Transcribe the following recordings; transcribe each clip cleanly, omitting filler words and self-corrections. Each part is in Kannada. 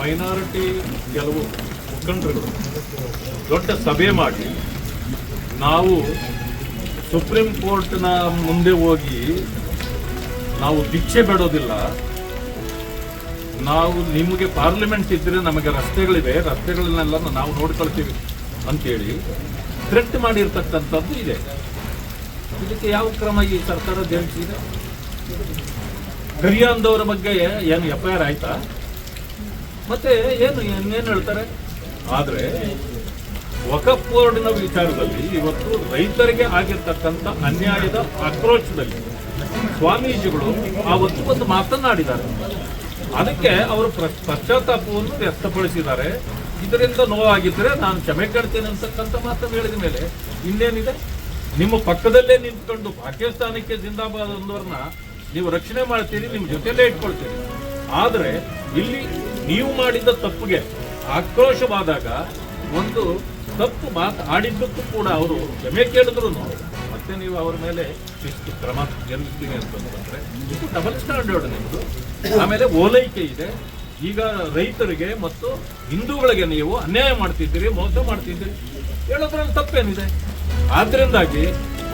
ಮೈನಾರಿಟಿ ಕೆಲವು ಮುಖಂಡರುಗಳು ದೊಡ್ಡ ಸಭೆ ಮಾಡಿ ನಾವು ಸುಪ್ರೀಂ ಕೋರ್ಟ್ನ ಮುಂದೆ ಹೋಗಿ ನಾವು ಭಿಕ್ಷೆ ಬೇಡೋದಿಲ್ಲ, ನಾವು ನಿಮಗೆ ಪಾರ್ಲಿಮೆಂಟ್ ಇದ್ದರೆ ನಮಗೆ ರಸ್ತೆಗಳಿವೆ, ರಸ್ತೆಗಳನ್ನೆಲ್ಲ ನಾವು ನೋಡ್ಕೊಳ್ತೀವಿ ಅಂತೇಳಿ ಥ್ರೆಟ್ ಮಾಡಿರ್ತಕ್ಕಂಥದ್ದು ಇದೆ. ಇದಕ್ಕೆ ಯಾವ ಕ್ರಮ ಈ ಸರ್ಕಾರ ಜರುಗಿಸಿದೆ? ಗರಿಯಾನ್ದವರ ಬಗ್ಗೆ ಏನು FIR ಆಯ್ತಾ? ಮತ್ತೆ ಇನ್ನೇನು ಹೇಳ್ತಾರೆ? ಆದರೆ ವಕಫ್ ಬೋರ್ಡ್ನ ವಿಚಾರದಲ್ಲಿ ಇವತ್ತು ರೈತರಿಗೆ ಆಗಿರ್ತಕ್ಕಂಥ ಅನ್ಯಾಯದ ಆಕ್ರೋಶದಲ್ಲಿ ಸ್ವಾಮೀಜಿಗಳು ಆವತ್ತು ಒಂದು ಮಾತನಾಡಿದ್ದಾರೆ. ಅದಕ್ಕೆ ಅವರು ಪಶ್ಚಾತ್ತಾಪವನ್ನು ವ್ಯಕ್ತಪಡಿಸಿದ್ದಾರೆ. ಇದರಿಂದ ನೋವಾಗಿದ್ದರೆ ನಾನು ಕ್ಷಮೆ ಕೇಳ್ತೇನೆ ಅಂತಕ್ಕಂಥ ಮಾತನ್ನು ಹೇಳಿದ ಮೇಲೆ ಇನ್ನೇನಿದೆ? ನಿಮ್ಮ ಪಕ್ಕದಲ್ಲೇ ನಿಂತ್ಕೊಂಡು ಪಾಕಿಸ್ತಾನಕ್ಕೆ ಜಿಂದಾಬಾದ್ ಅಂದವ್ರನ್ನ ನೀವು ರಕ್ಷಣೆ ಮಾಡ್ತೀರಿ, ನಿಮ್ಮ ಜೊತೆಲೇ ಇಟ್ಕೊಳ್ತೀರಿ. ಆದರೆ ಇಲ್ಲಿ ನೀವು ಮಾಡಿದ ತಪ್ಪಿಗೆ ಆಕ್ರೋಶವಾದಾಗ ಒಂದು ತಪ್ಪು ಮಾತು ಆಡಿದ್ದಕ್ಕೂ ಕೂಡ ಅವರು ಕ್ಷಮೆ ಕೇಳಿದ್ರು ಮತ್ತೆ ನೀವು ಅವರ ಮೇಲೆ ಶಿಸ್ತು ಕ್ರಮ ಜರುಗಿಸ್ತೀನಿ ಅಂತಂದ್ರೆ ಇದು ಡಬಲ್ ಸ್ಟ್ಯಾಂಡರ್ಡ್ ನಿಮ್ಮದು. ಆಮೇಲೆ ಓಲೈಕೆ ಇದೆ. ಈಗ ರೈತರಿಗೆ ಮತ್ತು ಹಿಂದೂಗಳಿಗೆ ನೀವು ಅನ್ಯಾಯ ಮಾಡ್ತಿದ್ದೀರಿ, ಮೋಸ ಮಾಡ್ತಿದ್ದೀರಿ, ಹೇಳೋದ್ರಲ್ಲಿ ತಪ್ಪೇನಿದೆ? ಆದ್ರಿಂದಾಗಿ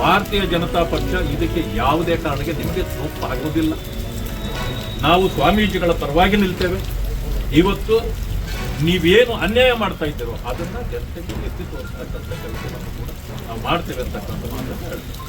ಭಾರತೀಯ ಜನತಾ ಪಕ್ಷ ಇದಕ್ಕೆ ಯಾವುದೇ ಕಾರಣಕ್ಕೆ ನಿಮಗೆ ಆಗುವುದಿಲ್ಲ. ನಾವು ಸ್ವಾಮೀಜಿಗಳ ಪರವಾಗಿ ನಿಲ್ತೇವೆ. ಇವತ್ತು ನೀವೇನು ಅನ್ಯಾಯ ಮಾಡ್ತಾ ಇದ್ದೀರೋ ಅದನ್ನ ಜನತೆಗೆ ಎತ್ತಿ ತೋರಿಸ್ತಕ್ಕಂಥ ಕೆಲಸವನ್ನು ಕೂಡ ನಾವು ಮಾಡ್ತೇವೆ ಅಂತಕ್ಕಂಥ ಮಾತನ್ನು ಹೇಳ್ತೀವಿ.